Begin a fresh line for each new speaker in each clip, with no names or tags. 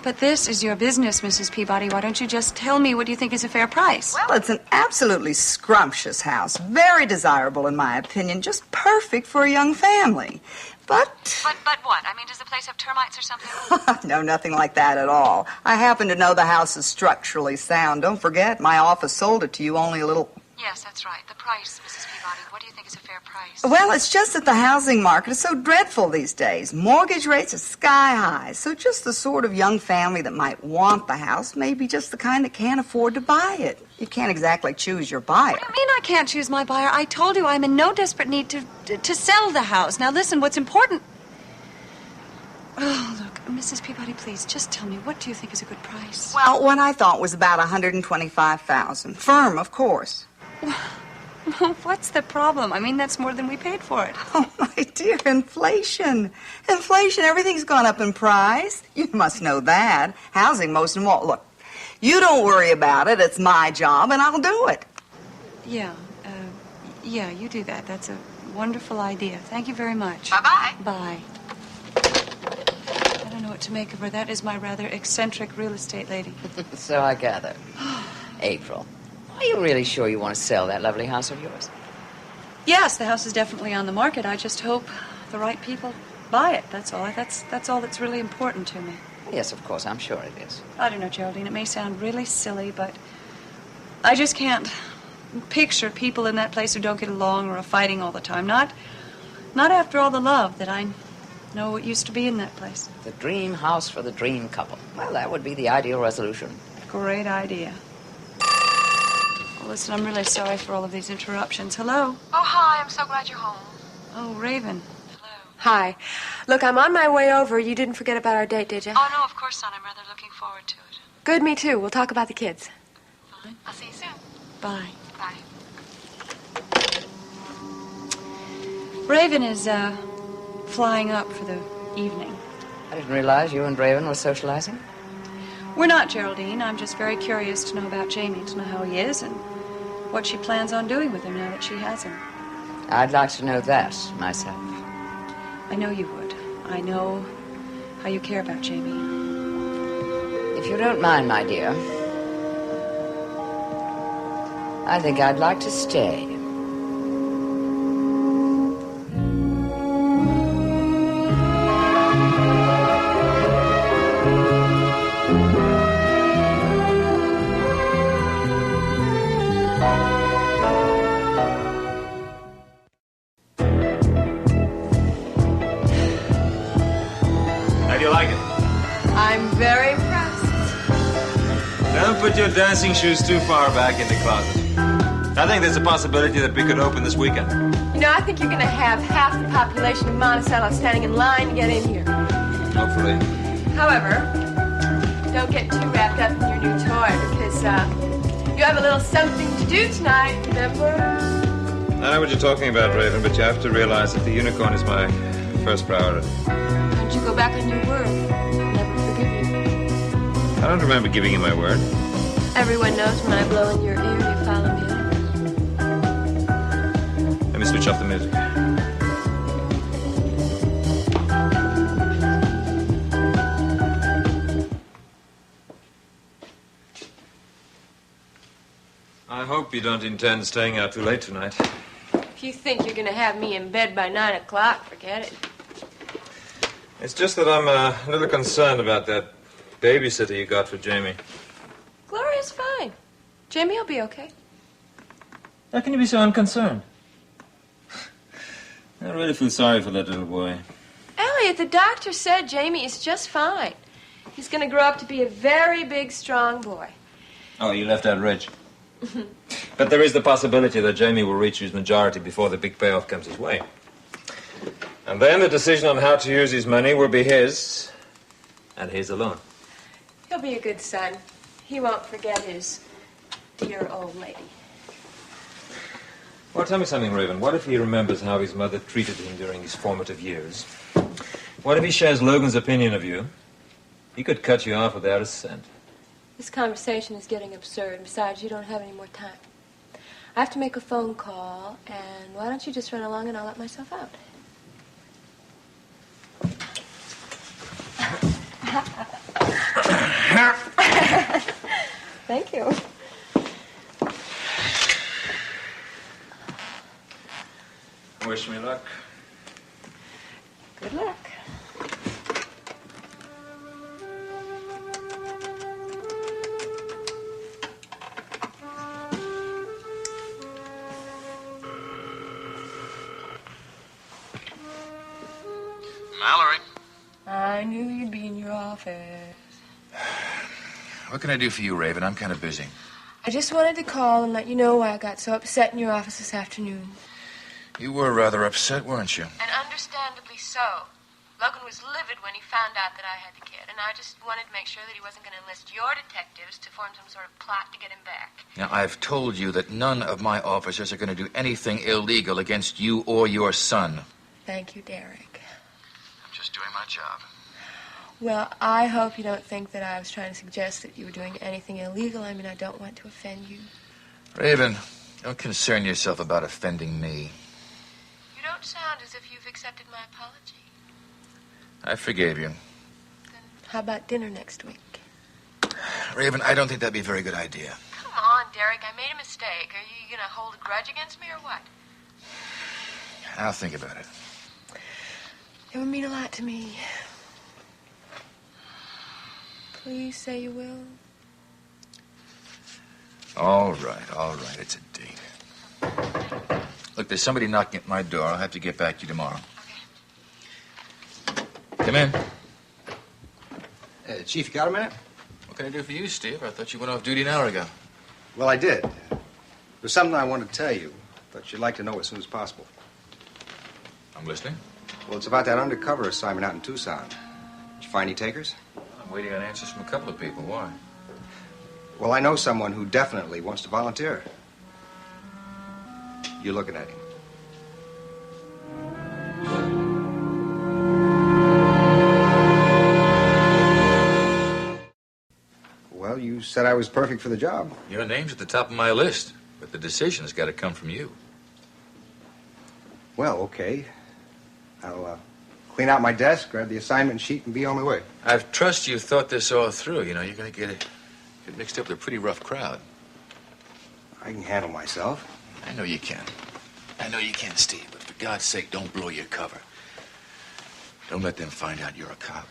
But this is your business, Mrs. Peabody. Why don't you just tell me what you think is a fair price?
Well, it's an absolutely scrumptious house. Very desirable, in my opinion. Just perfect for a young family. But
what? I mean, does the place have termites or something?
No, nothing like that at all. I happen to know the house is structurally sound. Don't forget, my office sold it to you only a little...
Yes, that's right. The price, Mrs. Peabody. What do you think is a fair price?
Well, it's just that the housing market is so dreadful these days. Mortgage rates are sky high. So just the sort of young family that might want the house may be just the kind that can't afford to buy it. You can't exactly choose your buyer.
What do you mean I can't choose my buyer? I told you I'm in no desperate need to sell the house. Now, listen, what's important... Oh, look, Mrs. Peabody, please, just tell me, what do you think is a good price?
Well, what I thought was about $125,000. Firm, of course.
Well, what's the problem? I mean, that's more than we paid for it.
Oh, my dear, inflation. Inflation, everything's gone up in price. You must know that. Housing, most of all. Look, you don't worry about it. It's my job, and I'll do it.
Yeah, you do that. That's a wonderful idea. Thank you very much.
Bye-bye.
Bye. I don't know what to make of her. That is my rather eccentric real estate lady.
So I gather. April, are you really sure you want to sell that lovely house of yours?
Yes, the house is definitely on the market. I just hope the right people buy it. That's all. That's all that's really important to me.
Yes, of course. I'm sure it is.
I don't know, Geraldine. It may sound really silly, but I just can't picture people in that place who don't get along or are fighting all the time. Not after all the love that I know it used to be in that place.
The dream house for the dream couple. Well, that would be the ideal resolution.
Great idea. Well, listen, I'm really sorry for all of these interruptions. Hello?
Oh, hi. I'm so glad you're home.
Oh, Raven.
Hello. Hi. Look, I'm on my way over. You didn't forget about our date, did you?
Oh, no, of course not. I'm rather looking forward to it.
Good, me too. We'll talk about the kids.
Fine.
I'll see you soon.
Bye.
Bye.
Raven is, flying up for the evening.
I didn't realize you and Raven were socializing.
We're not, Geraldine. I'm just very curious to know about Jamie, to know how he is and what she plans on doing with him now that she has him.
I'd like to know that myself.
I know you would. I know how you care about Jamie.
If you don't mind, my dear, I think I'd like to stay.
Put your dancing shoes too far back in the closet. I think there's a possibility that we could open this weekend.
You know, I think you're going to have half the population of Monticello standing in line to get in here.
Hopefully.
However, don't get too wrapped up in your new toy because you have a little something to do tonight, remember?
I know what you're talking about, Raven, but you have to realize that the unicorn is my first priority.
Don't you go back on your word. I'll never forgive you.
I don't remember giving you my word.
Everyone knows when I blow in your ear, you follow me in.
Let me switch off the music. I hope you don't intend staying out too late tonight.
If you think you're going to have me in bed by 9 o'clock, forget it.
It's just that I'm a little concerned about that babysitter you got for Jamie.
Gloria's fine. Jamie will be okay.
How can you be so unconcerned? I really feel sorry for that little boy.
Elliot, the doctor said Jamie is just fine. He's going to grow up to be a very big, strong boy.
Oh, you left out Rich. But there is the possibility that Jamie will reach his majority before the big payoff comes his way. And then the decision on how to use his money will be his, and his alone.
He'll be a good son. He won't forget his dear old lady.
Well, tell me something, Raven. What if he remembers how his mother treated him during his formative years? What if he shares Logan's opinion of you? He could cut you off without a cent.
This conversation is getting absurd. Besides, you don't have any more time. I have to make a phone call, and why don't you just run along and I'll let myself out?
Wish me luck.
Good luck.
Mallory.
I knew you'd be in your office.
What can I do for you, Raven? I'm kind of busy.
I just wanted to call and let you know why I got so upset in your office this afternoon.
You were rather upset, weren't you?
And understandably so. Logan was livid when he found out that I had the kid, and I just wanted to make sure that he wasn't going to enlist your detectives to form some sort of plot to get him back.
Now, I've told you that none of my officers are going to do anything illegal against you or your son.
Thank you, Derek.
I'm just doing my job.
Well, I hope you don't think that I was trying to suggest that you were doing anything illegal. I mean, I don't want to offend you.
Raven, don't concern yourself about offending me.
You don't sound as if you've accepted my apology.
I forgave you.
Then how about dinner next week?
Raven, I don't think that'd be a very good idea.
Come on, Derek. I made a mistake. Are you going to hold a grudge against me or what?
I'll think about it.
It would mean a lot to me. Please say you will.
All right. It's a date. Look, there's somebody knocking at my door. I'll have to get back to you tomorrow.
Okay.
Come in.
Chief, you got a minute?
What can I do for you, Steve? I thought you went off duty an hour ago.
Well, I did. There's something I wanted to tell you, but you'd like to know as soon as possible.
I'm listening.
Well, it's about that undercover assignment out in Tucson. Did you find any takers?
I'm waiting on answers from a couple of people. Why?
Well, I know someone who definitely wants to volunteer. You're looking at him. Well, you said I was perfect for the job.
Your name's at the top of my list, but the decision's got to come from you.
Well, okay. I'll clean out my desk, grab the assignment sheet, and be on my way.
I trust you've thought this all through. You know, you're going to get mixed up with a pretty rough crowd.
I can handle myself.
I know you can. I know you can, Steve, but for God's sake, don't blow your cover. Don't let them find out you're a cop.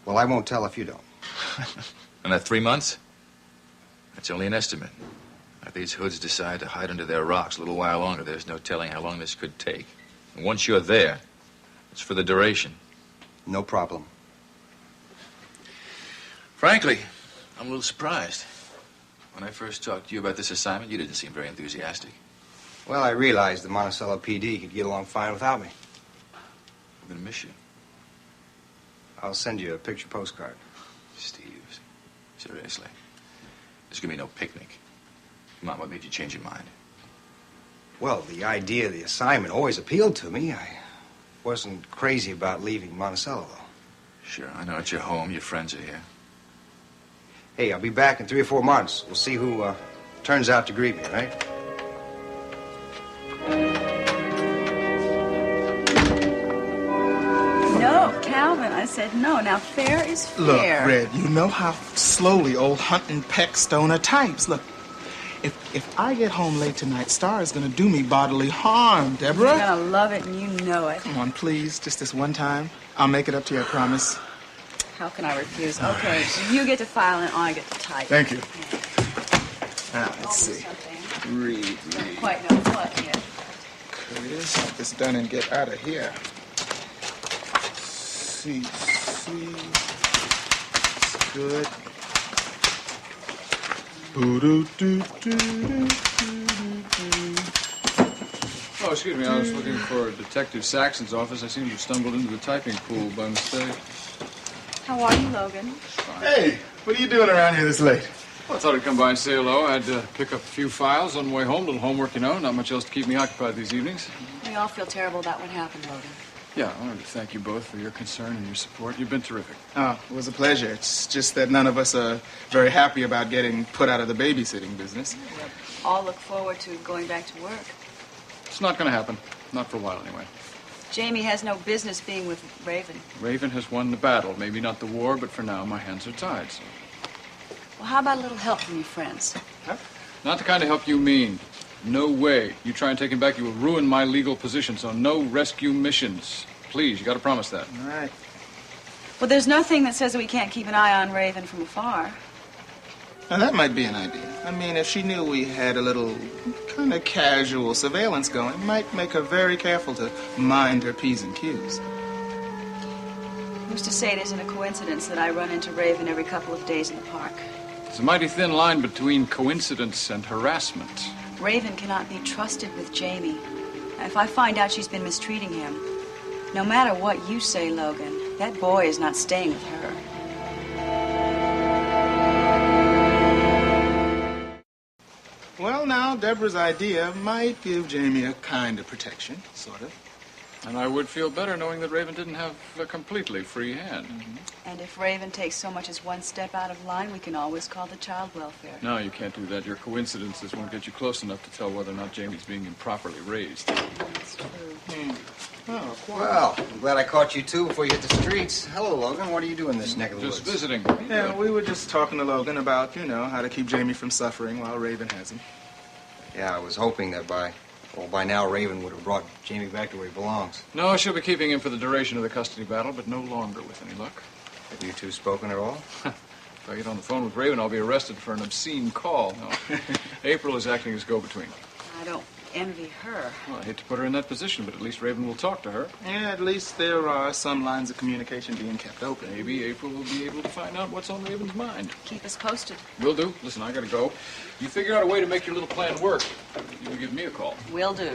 Well, I won't tell if you don't.
And that 3 months? That's only an estimate. If these hoods decide to hide under their rocks a little while longer, there's no telling how long this could take. And once you're there, it's for the duration.
No problem.
Frankly, I'm a little surprised. When I first talked to you about this assignment, you didn't seem very enthusiastic.
Well, I realized the Monticello PD could get along fine without me.
I'm going to miss you.
I'll send you a picture postcard.
Steve, seriously. There's going to be no picnic. Come on, what made you change your mind?
Well, the idea of the assignment always appealed to me. I wasn't crazy about leaving Monticello, though.
Sure, I know it's your home. Your friends are here.
Hey, I'll be back in 3 or 4 months. We'll see who turns out to greet me, all right?
No, Calvin, I said no. Now, fair is fair.
Look, Red, you know how slowly old Hunt and Peckstone are types. Look, if I get home late tonight, Star is going to do me bodily harm, Deborah.
You're going to love it, and you know it.
Come on, please, just this one time. I'll make it up to you, I promise.
How can I refuse? Okay, so you get to file and I get to type.
Thank you.
Yeah.
Now, let's see.
Something.
Read.
Don't quite know what yet.
Careers, have this done and get out of here. See. It's good.
Oh, excuse me. I was looking for Detective Saxon's office. I seem to have stumbled into the typing pool by mistake.
How are you, Logan?
Hey, what are you doing around here this late?
Well, I thought I'd come by and say hello. I had to pick up a few files on the way home. A little homework, you know. Not much else to keep me occupied these evenings.
We all feel terrible about what happened, Logan.
Yeah, I wanted to thank you both for your concern and your support. You've been terrific.
Oh, it was a pleasure. It's just that none of us are very happy about getting put out of the babysitting business.
We'll all look forward to going back to work.
It's not going to happen. Not for a while, anyway.
Jamie has no business being with Raven.
Raven has won the battle. Maybe not the war, but for now, my hands are tied. So.
Well, how about a little help from your friends?
Not the kind of help you mean. No way. You try and take him back, you will ruin my legal position, so no rescue missions. Please, you got to promise that.
All right.
Well, there's nothing that says that we can't keep an eye on Raven from afar.
Now, that might be an idea. I mean, if she knew we had a little kind of casual surveillance going, it might make her very careful to mind her P's and Q's.
Who's to say it isn't a coincidence that I run into Raven every couple of days in the park?
There's a mighty thin line between coincidence and harassment.
Raven cannot be trusted with Jamie. If I find out she's been mistreating him, no matter what you say, Logan, that boy is not staying with her.
Well, now, Deborah's idea might give Jamie a kind of protection, sort of.
And I would feel better knowing that Raven didn't have a completely free hand.
And if Raven takes so much as one step out of line, we can always call the child welfare.
No, you can't do that. Your coincidences won't get you close enough to tell whether or not Jamie's being improperly raised.
That's true.
Oh,
Well, I'm glad I caught you two before you hit the streets. Hello, Logan. What are you doing in this neck of the
Just
woods?
visiting.
Yeah, we were just talking to Logan about, how to keep Jamie from suffering while Raven has him.
Yeah, I was hoping that by now Raven would have brought Jamie back to where he belongs.
No, she'll be keeping him for the duration of the custody battle, but no longer with any luck.
Have you two spoken at all?
If I get on the phone with Raven, I'll be arrested for an obscene call. No. April is acting as go-between.
I don't envy her.
Well, I hate to put her in that position, but at least Raven will talk to her.
Yeah, at least there are some lines of communication being kept open.
Maybe April will be able to find out what's on Raven's mind.
Keep us posted.
Will do. Listen, I gotta go. You figure out a way to make your little plan work. You will give me a call.
Will do.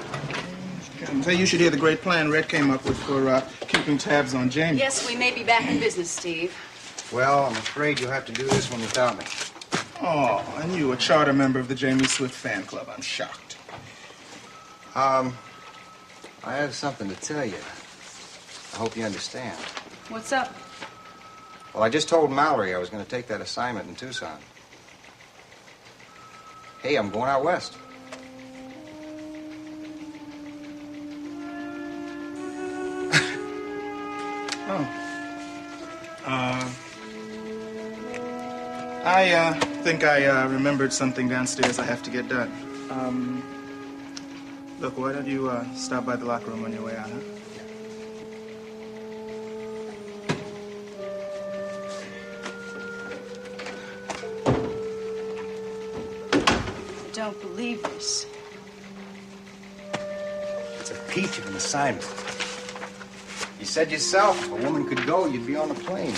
Say, you should hear the great plan Red came up with for keeping tabs on Jamie.
Yes, we may be back in business, Steve.
Well, I'm afraid you'll have to do this one without me.
Oh, and you, a charter member of the Jamie Swift fan club. I'm shocked.
I have something to tell you. I hope you understand.
What's up?
Well, I just told Mallory I was going to take that assignment in Tucson. Hey, I'm going out west.
I think I remembered something downstairs I have to get done. Look, why don't you stop by the locker room on your way out, huh?
I don't believe this.
It's a peach of an assignment. You said yourself, if a woman could go, you'd be on the plane.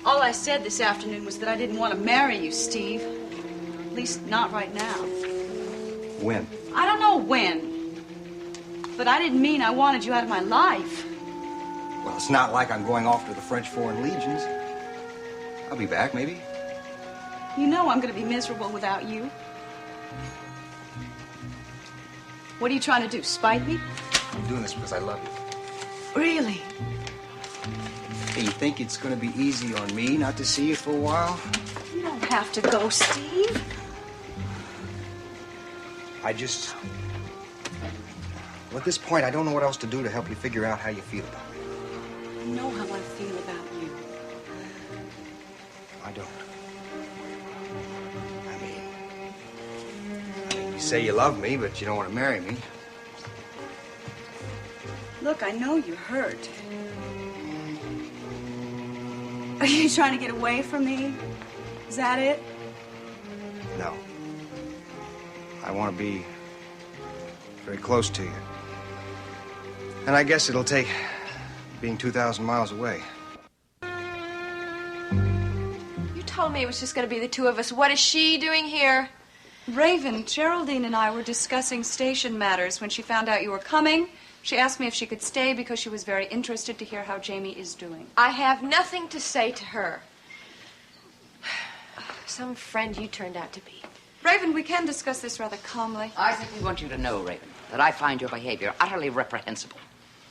All I said this afternoon was that I didn't want to marry you, Steve. At least not right now.
When?
I don't know when. But I didn't mean I wanted you out of my life.
Well, it's not like I'm going off to the French Foreign Legions. I'll be back, maybe.
You know I'm going to be miserable without you. What are you trying to do, spite me?
I'm doing this because I love you.
Really?
Hey, you think it's going to be easy on me not to see you for a while?
You don't have to go, Steve.
Well, at this point, I don't know what else to do to help you figure out how you feel about me.
You know how I feel about you.
I don't. I mean, you say you love me, but you don't want to marry me.
Look, I know you're hurt. Are you trying to get away from me? Is that it?
No. I want to be very close to you. And I guess it'll take being 2,000 miles away.
You told me it was just going to be the two of us. What is she doing here?
Raven, Geraldine and I were discussing station matters when she found out you were coming. She asked me if she could stay because she was very interested to hear how Jamie is doing.
I have nothing to say to her. Some friend you turned out to be.
Raven, we can discuss this rather calmly.
I simply want you to know, Raven, that I find your behavior utterly reprehensible.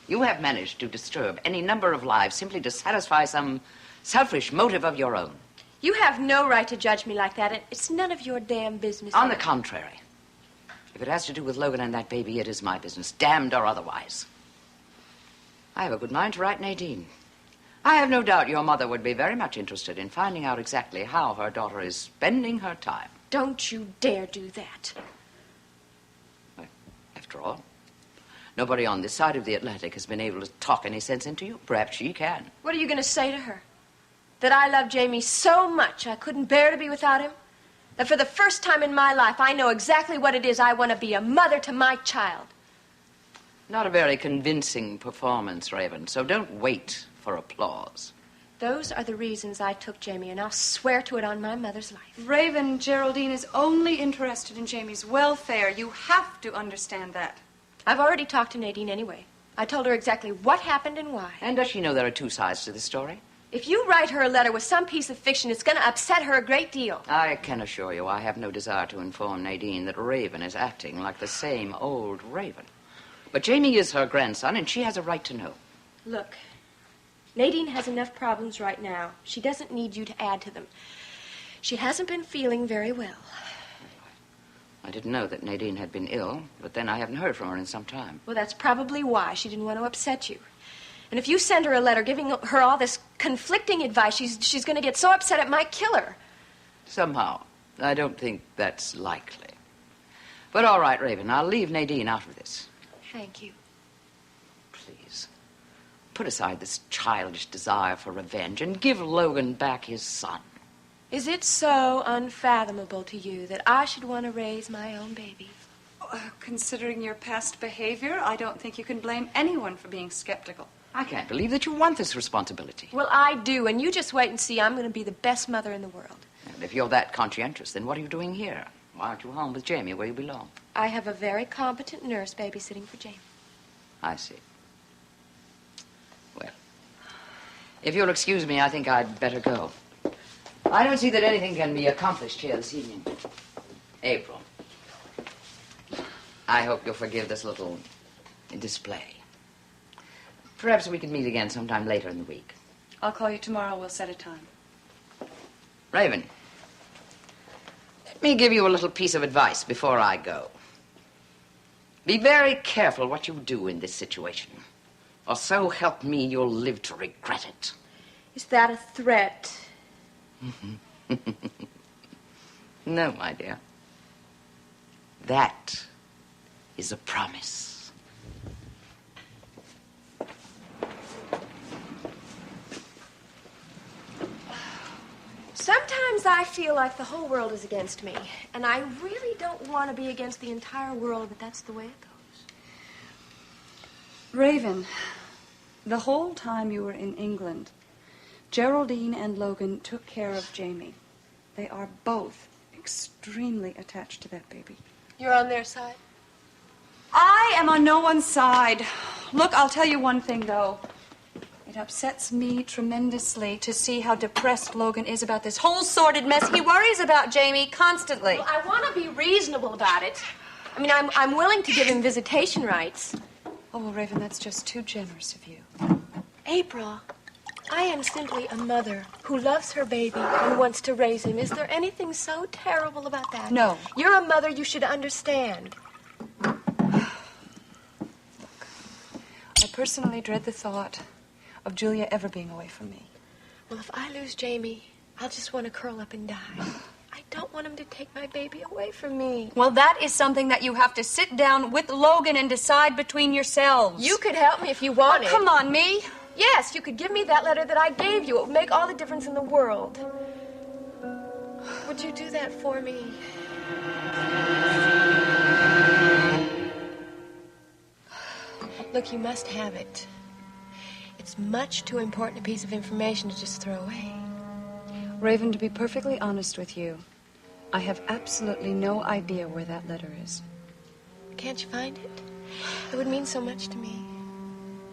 You have managed to disturb any number of lives simply to satisfy some selfish motive of your own.
You have no right to judge me like that, and it's none of your damn business.
On the contrary. If it has to do with Logan and that baby, it is my business, damned or otherwise. I have a good mind to write Nadine. I have no doubt your mother would be very much interested in finding out exactly how her daughter is spending her time.
Don't you dare do that.
after all. Nobody on this side of the Atlantic has been able to talk any sense into you. Perhaps she can.
What are you going to say to her? That I love Jamie so much I couldn't bear to be without him? That for the first time in my life I know exactly what it is I want to be, a mother to my child.
Not a very convincing performance, Raven, so don't wait for applause.
Those are the reasons I took Jamie, and I'll swear to it on my mother's life.
Raven, Geraldine is only interested in Jamie's welfare. You have to understand that.
I've already talked to Nadine anyway. I told her exactly what happened and why.
And does she know there are two sides to the story?
If you write her a letter with some piece of fiction, it's going to upset her a great deal.
I can assure you I have no desire to inform Nadine that Raven is acting like the same old Raven. But Jamie is her grandson, and she has a right to know.
Look, Nadine has enough problems right now. She doesn't need you to add to them. She hasn't been feeling very well.
I didn't know that Nadine had been ill, but then I haven't heard from her in some time.
Well, that's probably why she didn't want to upset you. And if you send her a letter giving her all this conflicting advice, she's going to get so upset it might kill her.
Somehow. I don't think that's likely. But all right, Raven, I'll leave Nadine out of this.
Thank you.
Please, put aside this childish desire for revenge and give Logan back his son.
Is it so unfathomable to you that I should want to raise my own baby?
Considering your past behavior, I don't think you can blame anyone for being skeptical.
I can't believe that you want this responsibility.
Well, I do, and you just wait and see. I'm going to be the best mother in the world.
And if you're that conscientious, then what are you doing here? Why aren't you home with Jamie, where you belong?
I have a very competent nurse babysitting for Jamie.
I see. Well, if you'll excuse me, I think I'd better go. I don't see that anything can be accomplished here this evening. April, I hope you'll forgive this little display. Perhaps we could meet again sometime later in the week.
I'll call you tomorrow. We'll set a time.
Raven, let me give you a little piece of advice before I go. Be very careful what you do in this situation, or so help me, you'll live to regret it.
Is that a threat?
No, my dear. That is a promise.
Sometimes I feel like the whole world is against me, and I really don't want to be against the entire world, but that's the way it goes.
Raven, the whole time you were in England, Geraldine and Logan took care of Jamie. They are both extremely attached to that baby.
You're on their side?
I am on no one's side. Look, I'll tell you one thing, though. It upsets me tremendously to see how depressed Logan is about this whole sordid mess. He worries about Jamie constantly.
Well, I want to be reasonable about it. I mean, I'm willing to give him visitation rights.
Oh, well, Raven, that's just too generous of you.
April, I am simply a mother who loves her baby and wants to raise him. Is there anything so terrible about that?
No.
You're a mother, you should understand.
I personally dread the thought of Julia ever being away from me.
Well, if I lose Jamie, I'll just want to curl up and die. I don't want him to take my baby away from me.
Well, that is something that you have to sit down with Logan and decide between yourselves.
You could help me if you wanted.
Oh, come on, me.
Yes, you could give me that letter that I gave you. It would make all the difference in the world. Would you do that for me? Look, you must have it. It's much too important a piece of information to just throw away.
Raven, to be perfectly honest with you, I have absolutely no idea where that letter is.
Can't you find it? It would mean so much to me.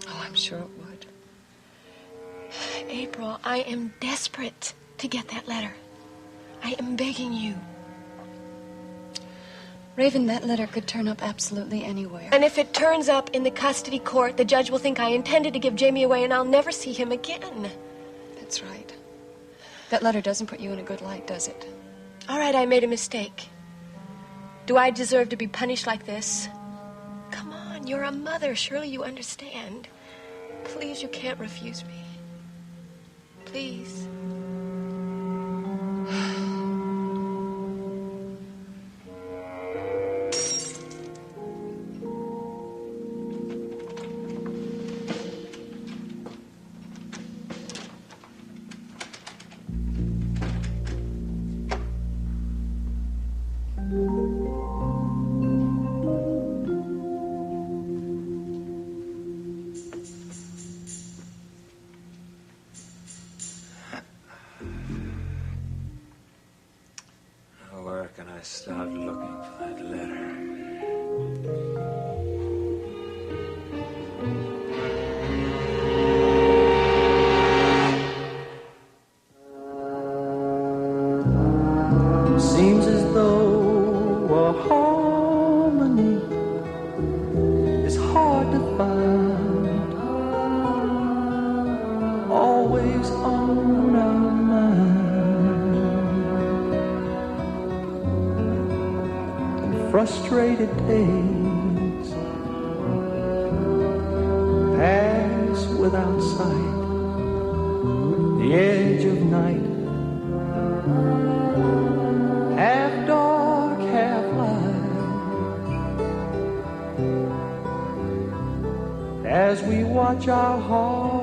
Oh, I'm sure it would.
April, I am desperate to get that letter. I am begging you.
Raven, that letter could turn up absolutely anywhere.
And if it turns up in the custody court, the judge will think I intended to give Jamie away and I'll never see him again.
That's right. That letter doesn't put you in a good light, does it?
All right, I made a mistake. Do I deserve to be punished like this? Come on, you're a mother. Surely you understand. Please, you can't refuse me. Please.
best out looking for that letter.
Seems as though a harmony is hard to find, always on our mind. Frustrated days pass without sight, the edge of night, half dark, half light, as we watch our hearts